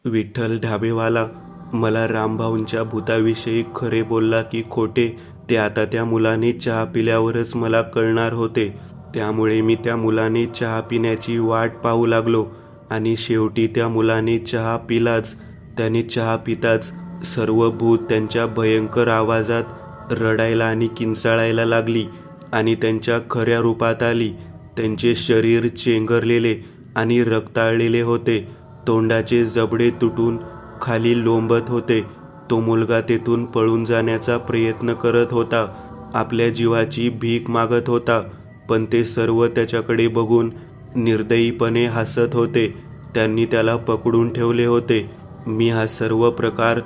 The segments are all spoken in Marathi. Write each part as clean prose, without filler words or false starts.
विठ्ठल ढाबेवाला मला रामभाऊंच्या भूताविषयी खरे बोलला की खोटे ते आता त्या मुलाने चहा पिल्यावरच मला कळणार होते. त्यामुळे मी त्या मुलाने चहा पिण्याची वाट पाहू लागलो आणि शेवटी त्या मुलाने चहा पिलाच. त्याने चहा पिताच सर्व भूत त्यांच्या भयंकर आवाजात रडायला आणि किंचाळायला लागली आणि त्यांच्या खऱ्या रूपात आली. त्यांचे शरीर चेंगरलेले आणि रक्ताळलेले होते. तोंडाचे जबडे तुटून खाली लोंबत होते. तो मुलगा तेथून पळून जाण्याचा प्रयत्न करत होता. आपल्या जीवाची भीक मागत होता. पण ते सर्व त्याच्याकडे बघून निर्दयीपणे हसत होते. त्यांनी त्याला पकडून ठेवले होते. मी हा सर्व प्रकार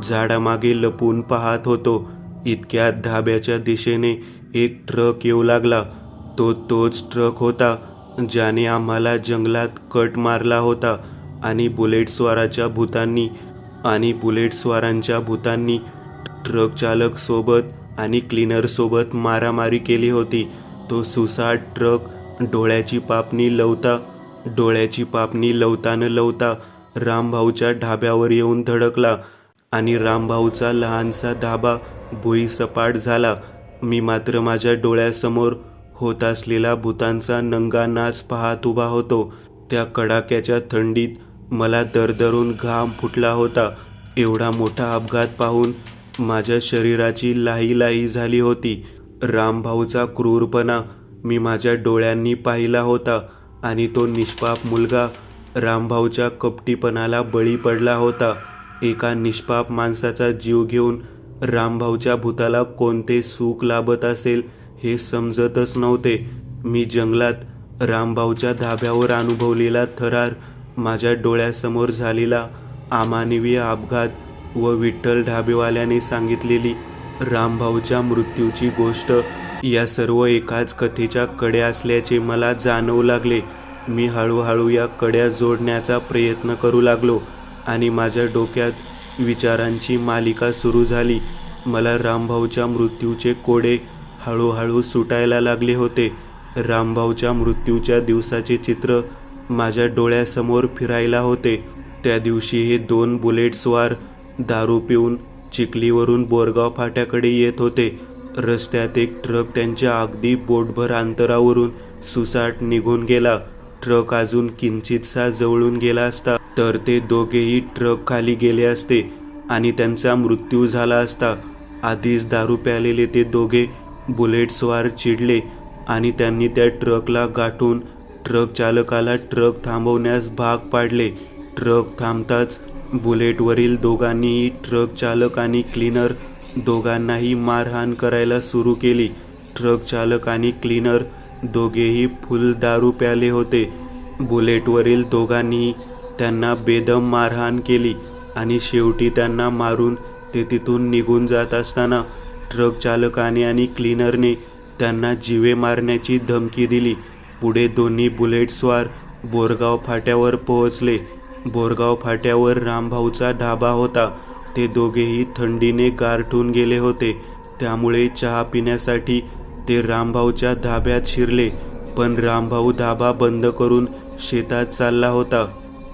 झाडामागे लपून पाहत होतो. इतक्यात ढाब्याच्या दिशेने एक ट्रक येऊ लागला. तोच ट्रक होता ज्याने आम्हाला जंगलात कट मारला होता आणि बुलेटस्वारांच्या भूतांनी ट्रक चालक सोबत आणि क्लीनर सोबत मारामारी केली होती. तो सुसाट ट्रक डोळ्याची पापणी लवता न लवता रामभाऊच्या ढाब्यावर येऊन धडकला आणि रामभाऊचा लहानसा ढाबा भुईसपाट झाला. मी मात्र माझ्या डोळ्यासमोर होत असलेला भूतांचा नंगा नाच पाहत उभा होतो. त्या कडाक्याच्या थंडीत मला दरदरून घाम फुटला होता. एवढा मोठा अपघात पाहून माझ्या शरीराची लाही झाली होती. रामभाऊचा क्रूरपणा मी माझ्या डोळ्यांनी पाहिला होता आणि तो निष्पाप मुलगा रामभाऊच्या कपटीपणाला बळी पडला होता. एका निष्पाप माणसाचा जीव घेऊन रामभाऊच्या भूताला कोणते सुख लाभत असेल हे समजतच नव्हते. मी जंगलात रामभाऊच्या धाब्यावर अनुभवलेला थरार, माझ्या डोळ्यासमोर झालेला अमानवीय अपघात व विठ्ठल ढाबेवाल्याने सांगितलेली रामभाऊच्या मृत्यूची गोष्ट या सर्व एकाच कथेच्या कड्या असल्याचे मला जाणवू लागले. मी हळूहळू या कड्या जोडण्याचा प्रयत्न करू लागलो आणि माझ्या डोक्यात विचारांची मालिका सुरू झाली. मला रामभाऊच्या मृत्यूचे कोडे हळूहळू सुटायला लागले होते. रामभाऊच्या मृत्यूच्या दिवसाचे चित्र माझ्या डोळ्यासमोर फिरायला होते. त्या दिवशी हे 2 बुलेटस्वार दारू पिऊन चिखलीवरून बोरगाव फाट्याकडे येत होते. रस्त्यात एक ट्रक त्यांच्या अगदी बोटभर अंतरावरून सुसाट निघून गेला. ट्रक अजून किंचितसा जवळून गेला असता तर ते दोघेही ट्रक खाली गेले असते आणि त्यांचा मृत्यू झाला असता. आधीच दारू प्यालेले ते दोघे बुलेटस्वार चिडले आणि त्यांनी त्या ट्रकला गाठून ट्रक चालकाला ट्रक थांबवण्यास भाग पाडले. ट्रक थांबताच बुलेटवरील दोघांनीही ट्रक चालक आणि क्लीनर दोघांनाही मारहाण करायला सुरू केली. ट्रक चालक आणि क्लीनर दोघेही फुल दारू प्याले होते. बुलेटवरील दोघांनीही त्यांना बेदम मारहाण केली आणि शेवटी त्यांना मारून ते तिथून निघून जात असताना ट्रक चालकाने आणि क्लीनरने त्यांना जीवे मारण्याची धमकी दिली. पुढे दोन्ही बुलेटस्वार बोरगाव फाट्यावर पोहोचले. बोरगाव फाट्यावर रामभाऊचा ढाबा होता. ते दोघेही थंडीने गारठून गेले होते. त्यामुळे चहा पिण्यासाठी ते रामभाऊच्या धाब्यात शिरले. पण रामभाऊ धाबा बंद करून शेतात चालला होता.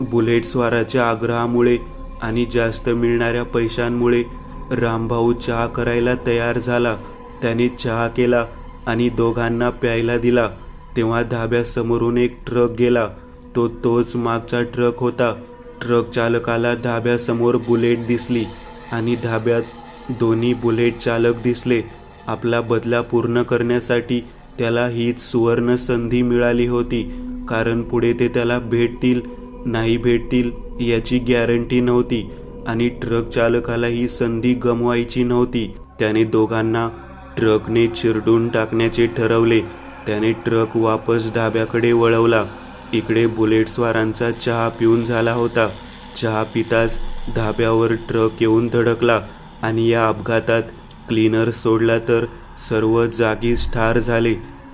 बुलेटस्वाराच्या आग्रहामुळे आणि जास्त मिळणाऱ्या पैशांमुळे रामभाऊ चहा करायला तयार झाला. त्याने चहा केला आणि दोघांना प्यायला दिला. तेव्हा धाब्यासमोरून एक ट्रक गेला. तोच मागचा ट्रक होता. ट्रक चालकाला धाब्यासमोर बुलेट दिसली आणि धाब्यात दोन्ही बुलेट चालक दिसले. आपला बदला पूर्ण करण्यासाठी त्याला हीच सुवर्ण संधी मिळाली होती, कारण पुढे ते त्याला भेटतील नाही भेटतील याची गॅरंटी नव्हती आणि ट्रक चालकाला ही संधी गमवायची नव्हती. त्याने दोघांना ट्रकने चिरडून टाकण्याचे ठरवले. त्याने ट्रक वापस धाब्याकडे वळवला. इकडे बुलेटस्वारांचा चहा पिऊन झाला होता. चहा पिताच धाब्यावर ट्रक येऊन धडकला आणि या अपघातात क्लीनर सोडला तर सर्व जागीच ठार झाले.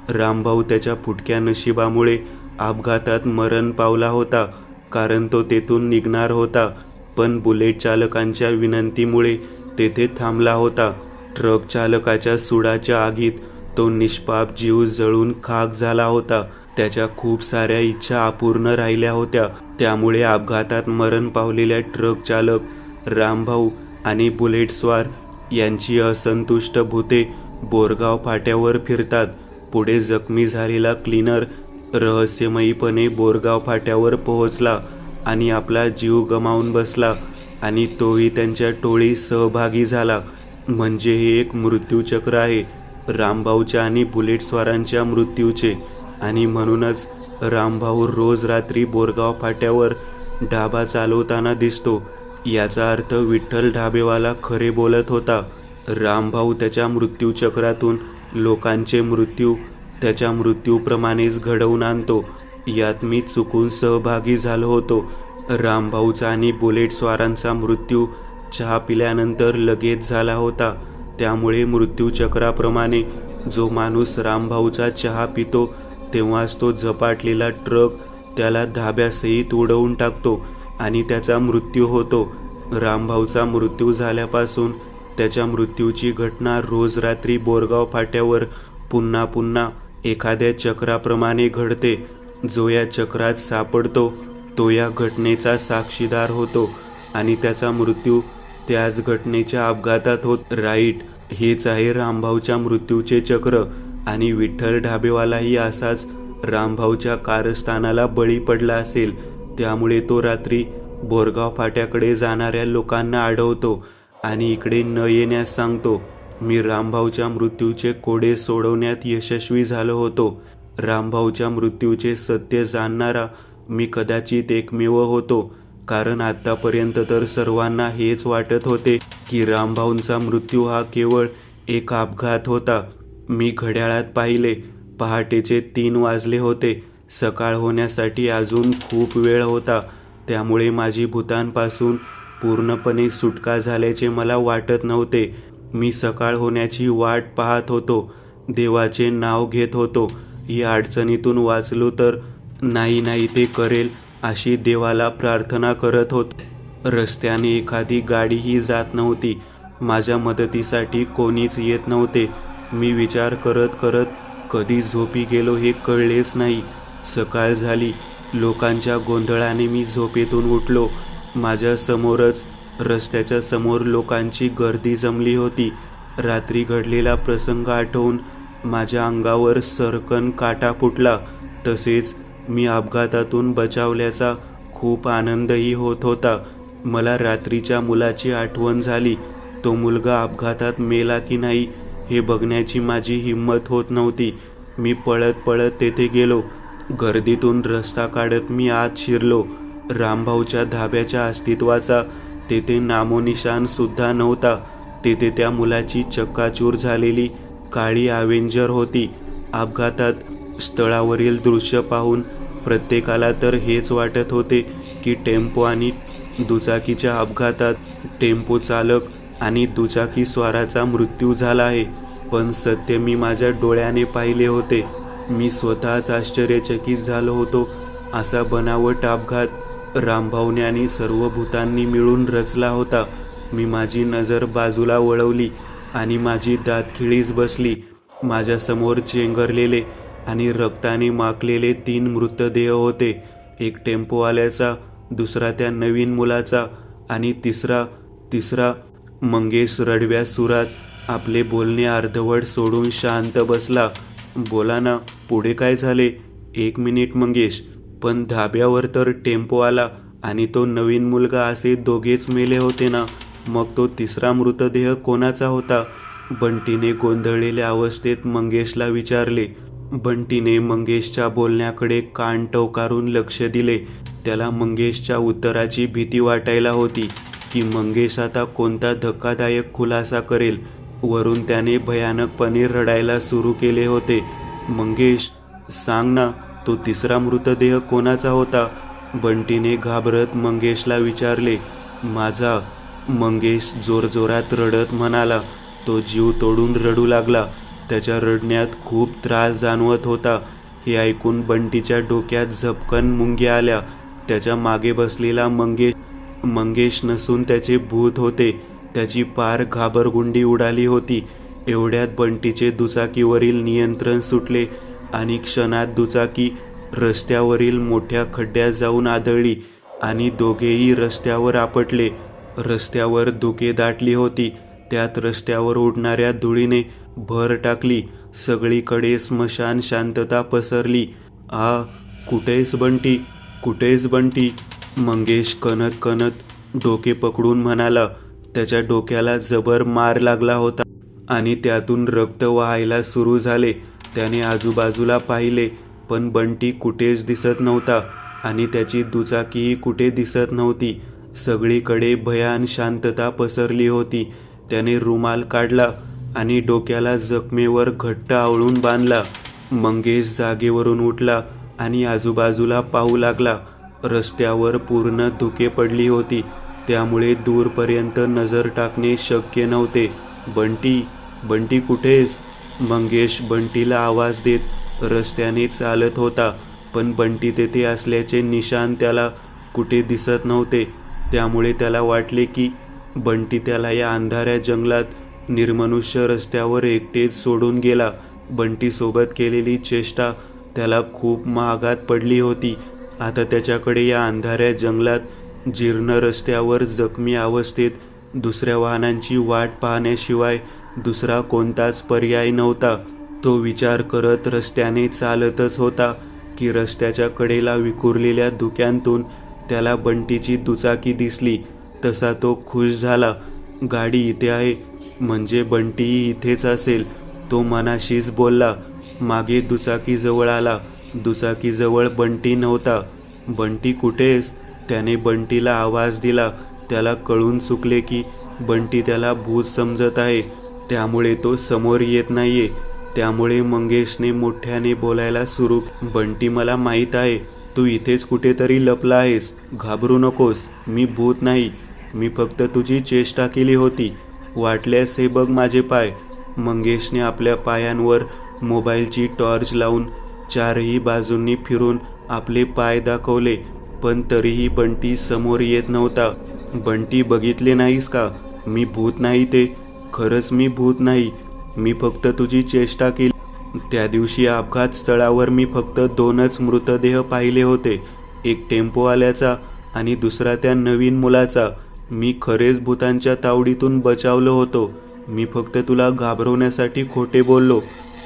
रामभाऊ त्याच्या फुटक्या नशिबामुळे अपघातात मरण पावला होता, कारण तो तेथून निघणार होता. पण बुलेट चालकांच्या विनंतीमुळे तेथे थांबला होता. ट्रक चालकाच्या सुडाच्या आगीत तो निष्पाप जीव जळून खाक झाला होता. त्याच्या खूप साऱ्या इच्छा अपूर्ण राहिल्या होत्या. त्यामुळे अपघातात मरण पावलेल्या ट्रक चालक रामभाऊ आणि बुलेटस्वार यांची असंतुष्ट भूते बोरगाव फाट्यावर फिरतात. पुढे जखमी झालेला क्लीनर रहस्यमयीपणे बोरगाव फाट्यावर पोहोचला आणि आपला जीव गमावून बसला आणि तोही त्यांच्या टोळीत सहभागी झाला. म्हणजे हे एक मृत्यूचक्र आहे, रामभाऊच्या आणि बुलेटस्वारांच्या मृत्यूचे. आणि म्हणूनच रामभाऊ रोज रात्री बोरगाव फाट्यावर ढाबा चालवताना दिसतो. याचा अर्थ विठ्ठल ढाबेवाला खरे बोलत होता. रामभाऊ त्याच्या मृत्यूचक्रातून लोकांचे मृत्यू त्याच्या मृत्यूप्रमाणेच घडवून आणतो. यात मी चुकून सहभागी झालो होतो. रामभाऊचा आणि बुलेटस्वारांचा मृत्यू चहा पिल्यानंतर लगेच झाला होता. त्यामुळे मृत्यूचक्राप्रमाणे जो माणूस रामभाऊचा चहा पितो तेव्हाच तो झपाटलेला ट्रक त्याला धाब्यासहित उडवून टाकतो आणि त्याचा मृत्यू होतो. रामभाऊचा मृत्यू झाल्यापासून त्याच्या मृत्यूची घटना रोज रात्री बोरगाव फाट्यावर पुन्हा पुन्हा एखाद्या चक्राप्रमाणे घडते. जो या चक्रात सापडतो तो या घटनेचा साक्षीदार होतो आणि त्याचा मृत्यू त्याच घटनेच्या अपघातात होत. राईट, हेच आहे रामभाऊच्या मृत्यूचे चक्र. आणि विठ्ठल ढाबेवालाही असाच रामभाऊच्या कारस्थानाला बळी पडला असेल. त्यामुळे तो रात्री बोरगाव फाट्याकडे जाणाऱ्या लोकांना अडवतो आणि इकडे न येण्यास सांगतो. मी रामभाऊच्या मृत्यूचे कोडे सोडवण्यात यशस्वी झालो होतो. रामभाऊच्या मृत्यूचे सत्य जाणणारा मी कदाचित एकमेव होतो. कारण आतापर्यंत तर सर्वांना हेच वाटत होते की रामभाऊंचा मृत्यू हा केवळ एक अपघात होता. मी घड्याळात पाहिले, पहाटेचे 3 वाजले होते. सकाळ होण्यासाठी अजून खूप वेळ होता. त्यामुळे माझी भूतांपासून पूर्णपणे सुटका झाल्याचे मला वाटत नव्हते. मी सकाळ होण्याची वाट पाहत होतो, देवाचे नाव घेत होतो. या अडचणीतून वाचलो तर नाही ते करेल अशी देवाला प्रार्थना करत होतो. रस्त्याने एखादी गाडीही जात नव्हती. माझ्या मदतीसाठी कोणीच येत नव्हते. मी विचार करत करत कधी झोपी गेलो हे कळलेच नाही. सकाळ झाली. लोकांच्या गोंधळाने मी झोपेतून उठलो. माझ्या समोरच रस्त्याच्या समोर लोकांची गर्दी जमली होती. रात्री घडलेला प्रसंग आठवून माझ्या अंगावर सरकन काटा फुटला. तसेच मी अपघातातून बचावल्याचा खूप आनंदही होत होता. मला रात्रीच्या मुलाची आठवण झाली. तो मुलगा अपघातात मेला की नाही हे बघण्याची माझी हिंमत होत नव्हती. मी पळत पळत तेथे गेलो. गर्दीतून रस्ता काढत मी आत शिरलो. रामभाऊच्या धाब्याच्या अस्तित्वाचा तेथे नामोनिशाण सुद्धा नव्हता. तेथे त्या मुलाची चक्काचूर झालेली काळी अवेंजर होती. अपघातात स्थळावरील दृश्य पाहून प्रत्येकाला तर हेच वाटत होते की टेम्पो आणि दुचाकीच्या अपघातात टेम्पो चालक आणि दुचाकी स्वाराचा मृत्यू झाला आहे. पण सत्य मी माझ्या डोळ्याने पाहिले होते. मी स्वतःच आश्चर्यचकित झालो होतो. असा बनावट अपघात रामभाऊने आणि सर्व भूतांनी मिळून रचला होता. मी माझी नजर बाजूला वळवली आणि माझी दातखिळीच बसली. माझ्यासमोर चेंगरलेले आणि रक्ताने माखलेले 3 मृतदेह होते. एक टेम्पोवाल्याचा, दुसरा त्या नवीन मुलाचा आणि तिसरा मंगेश रडव्या सुरात आपले बोलणे अर्धवट सोडून शांत बसला. बोला ना, पुढे काय झाले? 1 मिनिट मंगेश, पण धाब्यावर तर टेम्पोवाला आणि तो नवीन मुलगा असे दोघेच मेले होते ना, मग तो तिसरा मृतदेह कोणाचा होता? बंटीने गोंधळलेल्या अवस्थेत मंगेशला विचारले. बंटीने मंगेशच्या बोलण्याकडे कान टवकारून लक्ष दिले. त्याला मंगेशच्या उत्तराची भीती वाटायला होती की मंगेश आता कोणता धक्कादायक खुलासा करेल. वरून त्याने भयानकपणे रडायला सुरू केले होते. मंगेश, सांग ना, तो तिसरा मृतदेह कोणाचा होता? बंटीने घाबरत मंगेशला विचारले. माझा, मंगेश जोरजोरात रडत म्हणाला. तो जीव तोडून रडू लागला. त्याच्या रडण्यात खूप त्रास जाणवत होता. हे ऐकून बंटीच्या डोक्यात झपकन मुंग्या आल्या. त्याच्या मागे बसलेला मंगेश नसून त्याचे भूत होते. त्याची पार घाबरगुंडी उडाली होती. एवढ्यात बंटीचे दुचाकीवरील नियंत्रण सुटले आणि क्षणात दुचाकी रस्त्यावरील मोठ्या खड्ड्यात जाऊन आदळली आणि दोघेही रस्त्यावर आपटले. रस्त्यावर धुके दाटली होती. त्यात रस्त्यावर उडणाऱ्या धुळीने भर टाकली. सगळीकडे स्मशान शांतता पसरली. कुठेस बंटी, कुठेस बंटी? मंगेश कणत कणत डोके पकडून म्हणाला. त्याच्या डोक्याला जबर मार लागला होता आणि त्यातून रक्त वाहायला सुरू झाले. त्याने आजूबाजूला पाहिले, पण बंटी कुठेच दिसत नव्हता आणि त्याची दुचाकीही कुठे दिसत नव्हती. सगळीकडे भयान शांतता पसरली होती. त्याने रुमाल काढला आणि डोक्याला जखमेवर घट्ट आवळून बांधला. मंगेश जागेवरून उठला आणि आजूबाजूला पाहू लागला. रस्त्यावर पूर्ण धुके पडली होती, त्यामुळे दूरपर्यंत नजर टाकणे शक्य नव्हते. बंटी, बंटी कुठेस? मंगेश बंटीला आवाज देत रस्त्याने चालत होता, पण बंटी तेथे असल्याचे निशाण त्याला कुठे दिसत नव्हते. त्यामुळे त्याला वाटले की बंटी त्याला या अंधाऱ्या जंगलात निर्मनुष्य रस्त्यावर एकटेच सोडून गेला. बंटीसोबत केलेली चेष्टा त्याला खूप महागात पडली होती. आता त्याच्याकडे या अंधाऱ्या जंगलात जीर्ण रस्त्यावर जखमी अवस्थेत दुसऱ्या वाहनांची वाट पाहण्याशिवाय दुसरा कोणताच पर्याय नव्हता. तो विचार करत रस्त्याने चालतच होता की रस्त्याच्या कडेला विखुरलेल्या धुक्यांतून त्याला बंटीची दुचाकी दिसली. तसा तो खुश झाला. गाडी इथे आहे म्हणजे बंटीही इथेच असेल, तो मनाशीच बोलला. मागे दुचाकी जवळ आला. दुचाकीजवळ बंटी नव्हता. बंटी कुठेस? त्याने बंटीला आवाज दिला. त्याला कळून चुकले की बंटी त्याला भूत समजत आहे, त्यामुळे तो समोर येत नाहीये. त्यामुळे मंगेशने मोठ्याने बोलायला सुरू. बंटी, मला माहीत आहे तू इथेच कुठेतरी लपला आहेस. घाबरू नकोस, मी भूत नाही. मी फक्त तुझी चेष्टा केली होती. वाटल्यास हे बघ माझे पाय. मंगेशने आपल्या पायांवर मोबाईलची टॉर्च लावून चारही बाजूंनी फिरून आपले पाय दाखवले, पण तरीही बंटी समोर येत नव्हता. बंटी, बघितले नाहीस का? मी भूत नाही. ते खरंच मी भूत नाही. मी फक्त तुझी चेष्टा केली. त्या दिवशी अपघात स्थळावर मी फक्त 2च मृतदेह पाहिले होते, एक टेम्पोवाल्याचा आणि दुसरा त्या नवीन मुलाचा. मी खरेच भूतांच्या तावडीतून बचावलो होतो. मी फक्त तुला घाबरवण्यासाठी खोटे बोललो.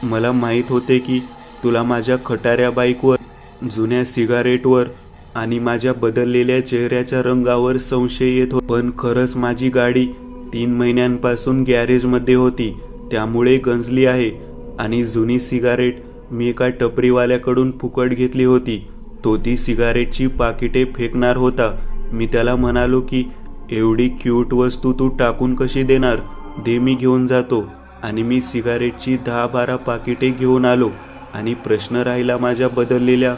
मला माहीत होते की तुला माझ्या खटाऱ्या बाईकवर, जुन्या सिगारेटवर आणि माझ्या बदललेल्या चेहऱ्याच्या रंगावर संशय येत होता. पण खरंच माझी गाडी 3 महिन्यांपासून गॅरेजमध्ये होती, त्यामुळे गंजली आहे. आणि जुनी सिगारेट मी एका टपरीवाल्याकडून फुकट घेतली होती. तो ती सिगारेटची पाकिटे फेकणार होता. मी त्याला म्हणालो की एवढी क्यूट वस्तू तू टाकून कशी देणार? दे, मी घेऊन जातो. आणि मी सिगारेटची 10-12 पाकिटे घेऊन आलो. आणि प्रश्न राहिला माझ्या बदललेल्या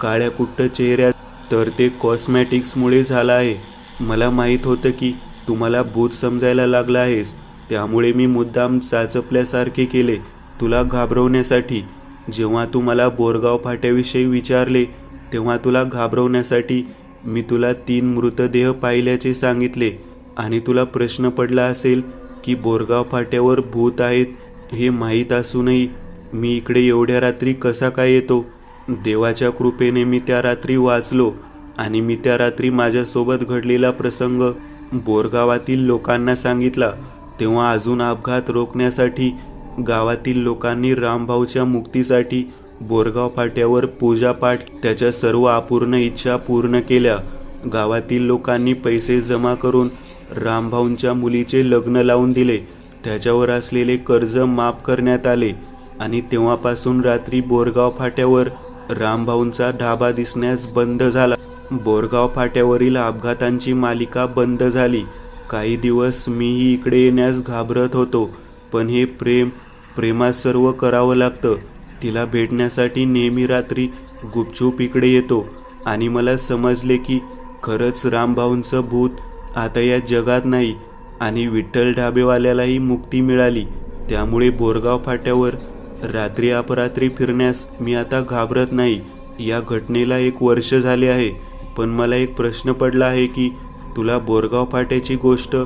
काळ्या कुट्ट चेहऱ्यात. तर ते कॉस्मॅटिक्समुळे झालं आहे. मला माहीत होतं की तू मला भूत समजायला लागला आहेस, त्यामुळे मी मुद्दाम चाचपल्यासारखे केले तुला घाबरवण्यासाठी. जेव्हा तू मला बोरगाव फाट्याविषयी विचारले तेव्हा तुला घाबरवण्यासाठी मी तुला 3 मृतदेह पाहिल्याचे सांगितले. आणि तुला प्रश्न पडला असेल की बोरगाव फाट्यावर भूत आहेत हे माहीत असूनही मी इकडे एवढ्या रात्री कसा काय येतो? देवाच्या कृपेने मी त्या रात्री वाचलो आणि मी त्या रात्री माझ्यासोबत घडलेला प्रसंग बोरगावातील लोकांना सांगितला. तेव्हा अजून अपघात रोखण्यासाठी गावातील लोकांनी रामभाऊच्या मुक्तीसाठी बोरगाव फाट्यावर पूजापाठ, त्याच्या सर्व अपूर्ण इच्छा पूर्ण केल्या. गावातील लोकांनी पैसे जमा करून रामभाऊंच्या मुलीचे लग्न लावून दिले. त्याच्यावर असलेले कर्ज माफ करण्यात आले आणि तेव्हापासून रात्री बोरगाव फाट्यावर रामभाऊंचा ढाबा दिसण्यास बंद झाला. बोरगाव फाट्यावरील अपघातांची मालिका बंद झाली. काही दिवस मीही इकडे येण्यास घाबरत होतो, पण हे प्रेमात सर्व करावं लागतं. तिला भेटण्यासाठी नेहमी रात्री गुपचूप इकडे येतो आणि मला समजले की खरंच रामभाऊंचं भूत आता या जगात नाही आणि विठ्ठल ढाबेवाल्यालाही मुक्ती मिळाली. त्यामुळे बोरगाव फाट्यावर रात्री अपरात्री फिरण्यास मी आता घाबरत नाही. या घटनेला 1 वर्ष झाले आहे, पण मला एक प्रश्न पडला आहे की तुला बोरगाव फाट्याची गोष्ट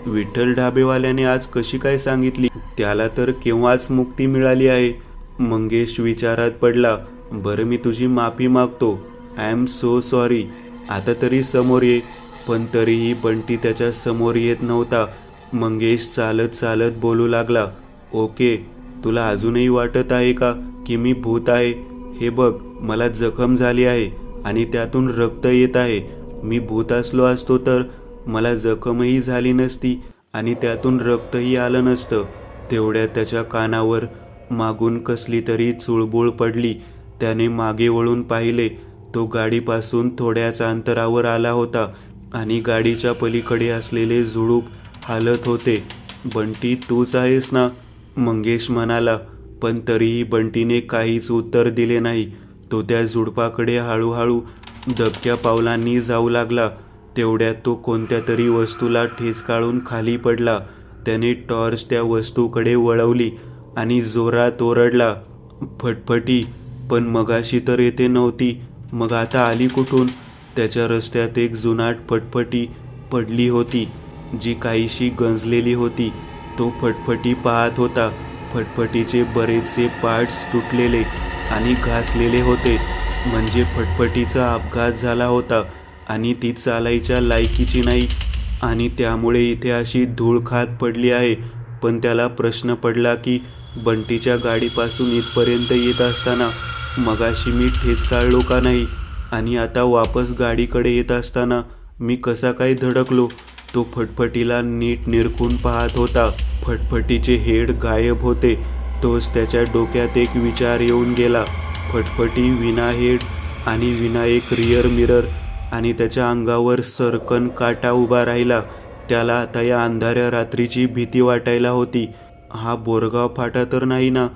विठ्ठल ढाबेवाल्याने आज कशी काय सांगितली? त्याला तर केव्हाच मुक्ती मिळाली आहे. मंगेश विचारात पडला. बरं मी तुझी माफी मागतो. I am so sorry. आता तरी समोर ये. पण तरीही बंटी त्याच्या समोर येत नव्हता. मंगेश चालत चालत बोलू लागला, ओके, तुला अजूनही वाटत आहे का की मी भूत आहे? हे बघ, मला जखम झाली आहे आणि त्यातून रक्त येत आहे. मी भूत असतो तर मला जखमही झाली नसती आणि त्यातून रक्तही आलं नसतं. तेवढ्यात त्याच्या कानावर मागून कसली तरी चुळबुळ पडली. त्याने मागे वळून पाहिले. तो गाडीपासून थोड्याच अंतरावर आला होता आणि गाडीच्या पलीकडे असलेले झुडूप हालत होते. बंटी, तूच आहेस ना? मंगेश म्हणाला. पण तरीही बंटीने काहीच उत्तर दिले नाही. तो त्या झुडपाकडे हळूहळू दबक्या पावलांनी जाऊ लागला. तेवढ्यात तो कोणत्या तरी वस्तूला ठेचकाळून खाली पडला. त्याने टॉर्च त्या वस्तूकडे वळवली आणि जोरात ओरडला, फटफटी. पण मगाशी तर येथे नव्हती, मग आता आली कुठून? त्याच्या रस्त्यात एक जुनाट फटफटी पडली होती, जी काहीशी गंजलेली होती. तो फटफटी पाहत होता. फटफटीचे बरेचसे पार्ट्स तुटलेले आणि घासलेले होते. म्हणजे फटफटीचा अपघात झाला होता आणि ती चालायच्या लायकीची नाही आणि त्यामुळे इथे अशी धूळ खात पडली आहे. पण त्याला प्रश्न पडला की बंटीच्या गाडीपासून इथपर्यंत येत असताना मगाशी मी ठेचकाळलो का नाही आणि आता वापस गाडीकडे येत असताना मी कसा काय धडकलो? तो फटफटीला नीट निरखून पाहत होता. फटफटीचे हेड गायब होते. तोच त्याच्या डोक्यात एक विचार येऊन गेला. फटफटी विना हेड आणि विना एक रिअर मिरर आणि त्याच्या अंगावर सरकन काटा उभा राहिला. त्याला आता या अंधाऱ्या रात्रीची भीती वाटायला होती. हा बोरगाव फाटा तर नाही ना?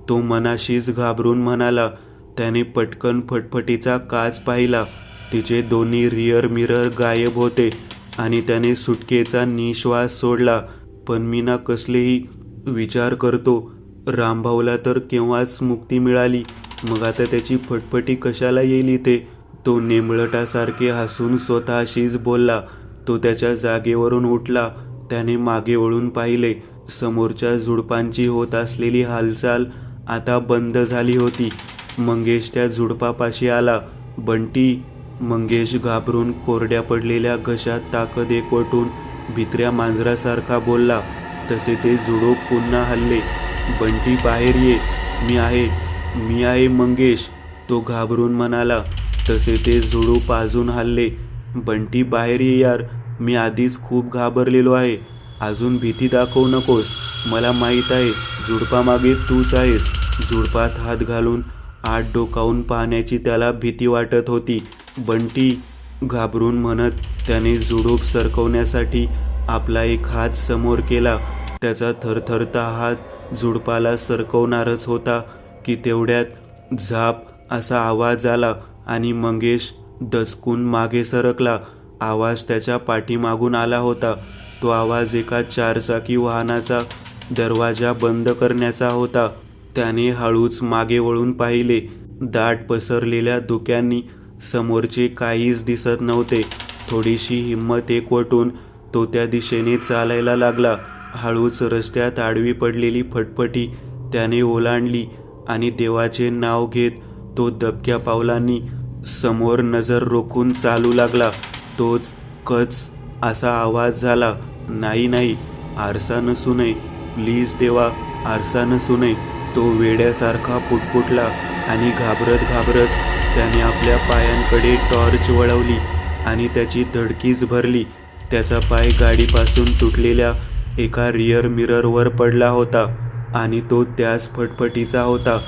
तो मनाशीच घाबरून म्हणाला. त्याने पटकन फटफटीचा काच पाहिला. तिचे दोन्ही रिअर मिरर गायब होते आणि त्याने सुटकेचा निश्वास सोडला. पण मी ना कसलेही विचार करतो. रामभाऊला तर केव्हाच मुक्ती मिळाली, मग आता त्याची फटफटी कशाला येईल इथे? तो नेमळटासारखे हसून स्वतःशीच बोलला. तो त्याच्या जागेवरून उठला. त्याने मागे वळून पाहिले. समोरच्या झुडपांची होत असलेली हालचाल आता बंद झाली होती. मंगेश त्या झुडपापाशी आला. बंटी. मंगेश घाबरून कोरड्या पडलेल्या घशात ताकद एकवटून भित्र्या मांजरासारखा बोलला. तसे ते झुडूप पुन्हा हलले. बंटी, बाहेर ये. मी आहे मंगेश, तो घाबरून म्हणाला. तसे ते झुडूप अजून हलले. बंटी, बाहेर ये यार, मी आधीच खूप घाबरलेलो आहे. अजून भीती दाखवू नकोस. मला माहीत आहे झुडपामागे तूच आहेस. झुडपात हात घालून आत डोकावून पाहण्याची त्याला भीती वाटत होती. बंटी, घाबरून म्हणत त्याने झुडूप सरकवण्यासाठी आपला एक हात समोर केला. त्याचा थरथरता हात झुडपाला सरकवणारच होता की तेवढ्यात झाप असा आवाज आला आणि मंगेश दचकून मागे सरकला. आवाज त्याच्या पाठीमागून आला होता. तो आवाज एका चारचाकी वाहनाचा दरवाजा बंद करण्याचा होता. त्याने हळूच मागे वळून पाहिले. दाट पसरलेल्या धुक्यांनी समोरचे काहीच दिसत नव्हते. थोडीशी हिंमत एकवटून तो त्या दिशेने चालायला लागला. हळूच रस्त्यात आडवी पडलेली फटफटी त्याने ओलांडली आणि देवाचे नाव घेत तो दबक्या पावलांनी समोर नजर रोखून चालू लागला. तोच कच असा आवाज झाला. नाही, आरसा नसू नये. प्लीज देवा, आरसा नसू नये. तो वेड्यासारखा पुटपुटला आणि घाबरत त्याने आपल्या पायांकडे टॉर्च वळवली आणि त्याची धडकीच भरली. त्याचा पाय गाडीपासून तुटलेल्या एका रिअर मिररवर पडला होता आणि तो त्याच फटफटीचा होता.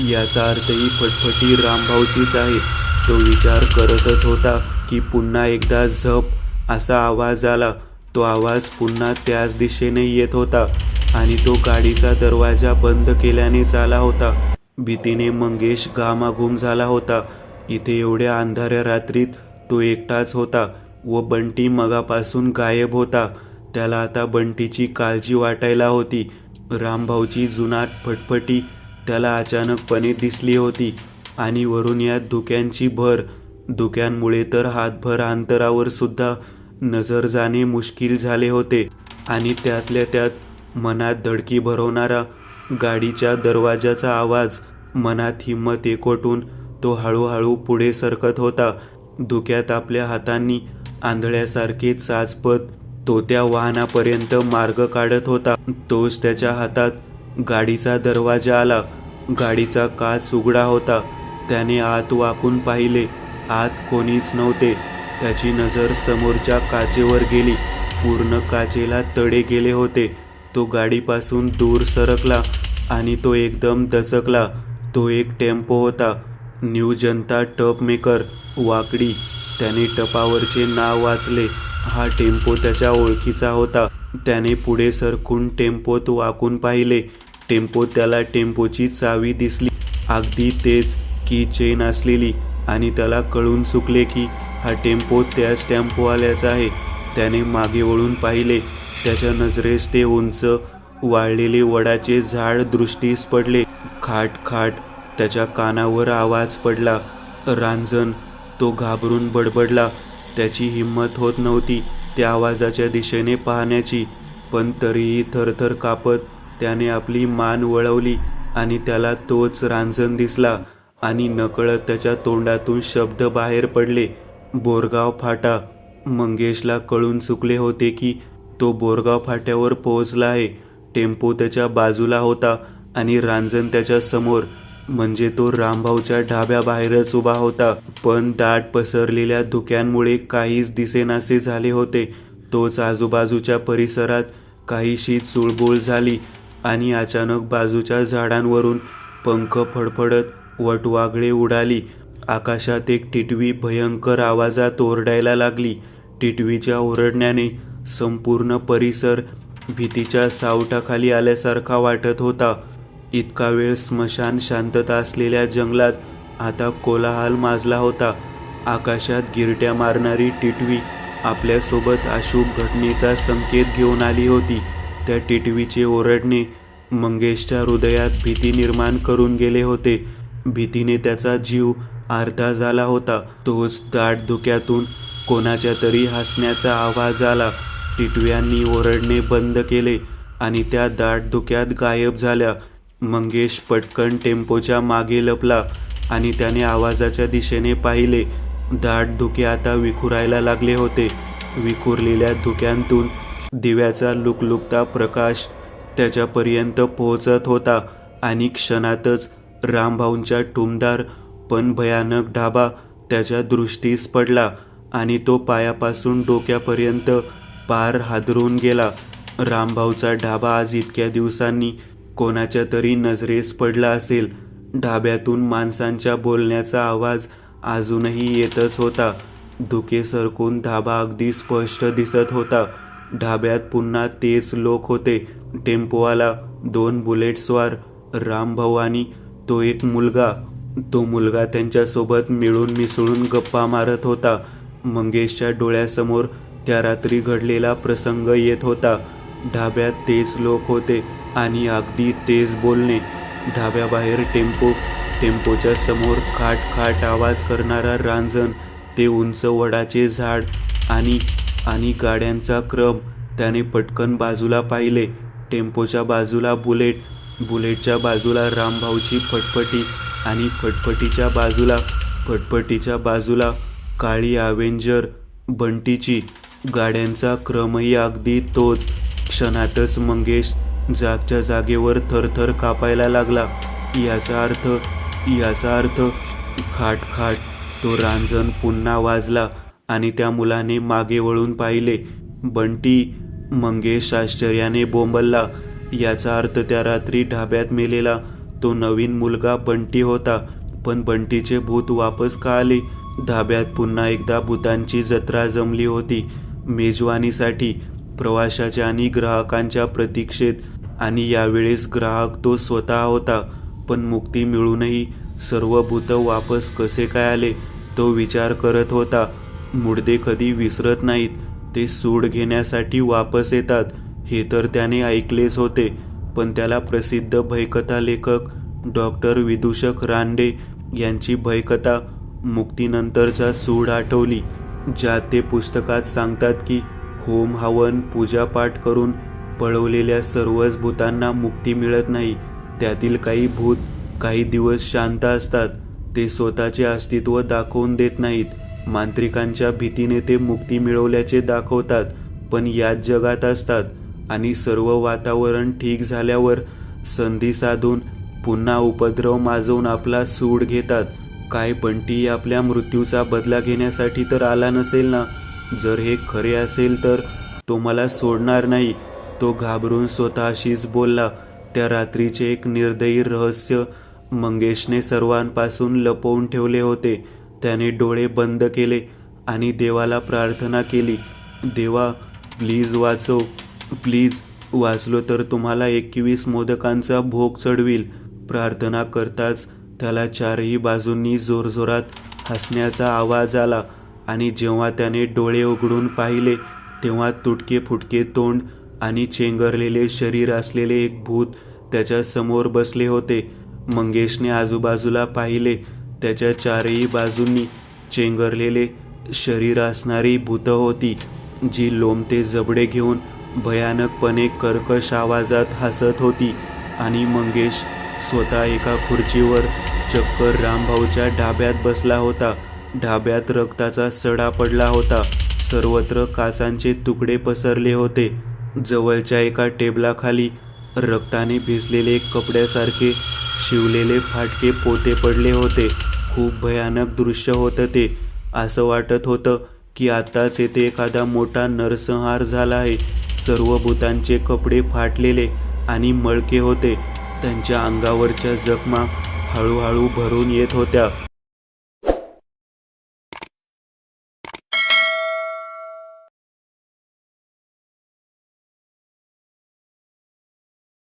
याचा अर्थ ही फटफटी रामभाऊचीच आहे. तो विचार करतच होता की पुन्हा एकदा झप असा आवाज आला. तो आवाज पुन्हा त्याच दिशेने येत होता आणि तो गाडीचा दरवाजा बंद केल्यानेच आला होता. भीतीने मंगेश घामाघूम झाला होता. इथे एवढ्या अंधाऱ्या रात्रीत तो एकटाच होता व बंटी मगापासून गायब होता. त्याला आता बंटीची काळजी वाटायला होती. रामभाऊची जुनाट फटफटी त्याला अचानकपणे दिसली होती आणि वरून या धुक्यांची भर. धुक्यांमुळे तर हातभर अंतरावर सुद्धा नजर जाणे मुश्किल झाले होते आणि त्यातल्या त्यात मनात धडकी भरवणारा गाडीच्या दरवाजाचा आवाज. मनात हिंमत एकवटून तो हळूहळू पुढे सरकत होता. धुक्यात आपल्या हातांनी आंधळ्यासारखे चाचपत तो त्या वाहनापर्यंत मार्ग काढत होता. तोच त्याच्या हातात गाडीचा दरवाजा आला. गाडीचा काच उघडा होता. त्याने आत वाकून पाहिले. आत कोणीच नव्हते. त्याची नजर समोरच्या काचेवर गेली. पूर्ण काचेला तडे गेले होते. तो गाडीपासून दूर सरकला आणि तो एकदम दचकला. तो एक टेम्पो होता. न्यू जनता टप मेकर, वाकडी. त्याने टपावरचे नाव वाचले. हा टेम्पो त्याच्या ओळखीचा होता. त्याने पुढे सरकून टेम्पोत वाकून पाहिले. त्याला टेम्पोची चावी दिसली, अगदी तेच की चेन असलेली, आणि त्याला कळून चुकले की हा टेम्पो त्याच टेम्पोवाल्याचा आहे. त्याने मागे वळून पाहिले. त्याच्या नजरेस ते उंच वाळलेले वडाचे झाड दृष्टीस पडले. खाट खाट त्याच्या कानावर आवाज पडला. रांजण. तो घाबरून बडबडला. त्याची हिंमत होत नव्हती त्या आवाजाच्या दिशेने पाहण्याची, पण तरीही थरथर कापत त्याने आपली मान वळवली आणि त्याला तोच रांजण दिसला आणि नकळत त्याच्या तोंडातून शब्द बाहेर पडले, बोरगाव फाटा. मंगेशला कळून चुकले होते की तो बोरगाव फाट्यावर पोहोचला आहे. टेम्पो त्याच्या बाजूला होता आणि रांजण त्याच्या समोर, म्हणजे तो रामभाऊच्या ढाब्याबाहेरच उभा होता. पण दाट पसरलेल्या धुक्यांमुळे काहीच दिसेनासे झाले होते. तोच आजूबाजूच्या परिसरात काहीशी चुळबुळ झाली आणि अचानक बाजूच्या झाडांवरून पंख फडफडत वटवाघळे उडाली. आकाशात एक टिटवी भयंकर आवाजात ओरडायला लागली. टिटवीच्या ओरडण्याने संपूर्ण परिसर भीतीच्या सावटाखाली आल्यासारखा वाटत होता. इतका वेळ स्मशान शांतता असलेल्या जंगलात आता कोलाहल माजला होता. आकाशात गिरट्या मारणारी टिटवी आपल्यासोबत अशुभ घटनेचा संकेत घेऊन आली होती. त्या टिटवीचे ओरडणे मंगेशच्या हृदयात भीती निर्माण करून गेले होते. भीतीने त्याचा जीव अर्धा झाला होता. तोच दाट धुक्यातून कोणाच्या तरी हसण्याचा आवाज आला. टिटव्यांनी ओरडणे बंद केले आणि त्या दाट धुक्यात गायब झाल्या. मंगेश पटकन टेम्पोच्या मागे लपला आणि त्याने आवाजाच्या दिशेने पाहिले. दाट धुके आता विखुरायला लागले होते. विखुरलेल्या धुक्यांतून दिव्याचा लुकलुकता प्रकाश त्याच्यापर्यंत पोहोचत होता आणि क्षणातच रामभाऊंचा टुमदार पण भयानक ढाबा त्याच्या दृष्टीस पडला आणि तो पायापासून डोक्यापर्यंत पार हादरून गेला. रामभाऊचा ढाबा आज इतक्या दिवसांनी कोणाच्या तरी नजरेस पडला असेल. ढाब्यातून माणसांच्या बोलण्याचा आवाज अजूनही येतच होता. धुके सरकून ढाबा अगदी स्पष्ट दिसत होता. ढाब्यात पुन्हा तेच लोक होते. टेम्पोवाला, 2 बुलेटस्वार, रामभाऊ आणि तो एक मुलगा. तो मुलगा त्यांच्यासोबत मिळून मिसळून गप्पा मारत होता. मंगेशच्या डोळ्यासमोर त्या रात्री घडलेला प्रसंग येत होता. ढाब्यात तेच लोक होते आणि अगदी तेच बोलणे. ढाब्याबाहेर टेम्पोच्या समोर खाट खाट आवाज करणारा रांजण, ते उंच वडाचे झाड आणि गाड्यांचा क्रम. त्याने पटकन बाजूला पाहिले. टेम्पोच्या बाजूला बुलेटच्या बाजूला रामभाऊची फटफटी आणि फटफटीच्या बाजूला काळी अवेंजर बंटीची. गाड्यांचा क्रमही अगदी तोच. क्षणातच मंगेश जागच्या जागेवर थरथर कापायला लागला. याचा अर्थ खाट खाट तो रांजण पुन्हा वाजला आणि त्या मुलाने मागे वळून पाहिले. बंटी. मंगेश आश्चर्याने बोंबलला. याचा अर्थ त्या रात्री ढाब्यात मेलेला तो नवीन मुलगा बंटी होता. पण बंटीचे भूत वापस का आले? ढाब्यात पुन्हा एकदा भूतांची जत्रा जमली होती. मेजवानीसाठी, प्रवाशाच्या आणि ग्राहकांच्या प्रतीक्षेत. आणि यावेळेस ग्राहक तो स्वतः होता. पण मुक्ती मिळूनही सर्व भूत वापस कसे काय आले तो विचार करत होता. मुडदे कधी विसरत नाहीत, ते सूड घेण्यासाठी वापस येतात हे तर त्याने ऐकलेच होते. पण त्याला प्रसिद्ध भयकथा लेखक डॉक्टर विदूषक रानडे यांची भयकथा मुक्तीनंतरचा सूड आठवली, ज्यात ते पुस्तकात सांगतात की होम हवन पूजापाठ करून पळवलेल्या सर्वच भूतांना मुक्ती मिळत नाही. त्यातील काही भूत काही दिवस शांत असतात ते स्वतःचे अस्तित्व दाखवून देत नाहीत. मांत्रिकांच्या भीतीने ते मुक्ती मिळवल्याचे दाखवतात, पण याच जगात असतात आणि सर्व वातावरण ठीक झाल्यावर संधी साधून पुन्हा उपद्रव माजवून आपला सूड घेतात. काय बंटी आपल्या मृत्यूचा बदला घेण्यासाठी तर आला नसेल ना? जर हे खरे असेल तर तो मला सोडणार नाही, तो घाबरून स्वतःशीच बोलला. त्या रात्रीचे एक निर्दयी रहस्य मंगेशने सर्वांपासून लपवून ठेवले होते. त्याने डोळे बंद केले आणि देवाला प्रार्थना केली, देवा प्लीज वाचव, प्लीज. वाचलो तर तुम्हाला 21 मोदकांचा भोग चढवील. प्रार्थना करताच त्याला चारही बाजूंनी जोरजोरात हसण्याचा आवाज आला आणि जेव्हा त्याने डोळे उघडून पाहिले तेव्हा तुटके फुटके तोंड आणि चेंगरलेले शरीर असलेले एक भूत त्याच्या समोर बसले होते. मंगेशने आजूबाजूला पाहिले. त्याच्या चारही बाजूंनी चेंगरलेले शरीर असणारी भूतं होती, जी लोंबते जबडे घेऊन भयानकपणे कर्कश आवाजात हसत होती. आणि मंगेश स्वतः एका खुर्चीवर चक्क रामभाऊच्या ढाब्यात बसला होता. ढाब्यात रक्ताचा सडा पडला होता. सर्वत्र काचांचे तुकडे पसरले होते. जवळच्या एका टेबलाखाली रक्ताने भिजलेले कपड्यासारखे शिवलेले फाटके पोते पडले होते. खूप भयानक दृश्य होतं ते. असं वाटत होतं की आत्ताच येथे एखादा मोठा नरसंहार झाला आहे. सर्व भूतांचे कपडे फाटलेले आणि मळके होते. त्यांच्या अंगावरच्या जखमा हळूहळू भरून येत होत्या.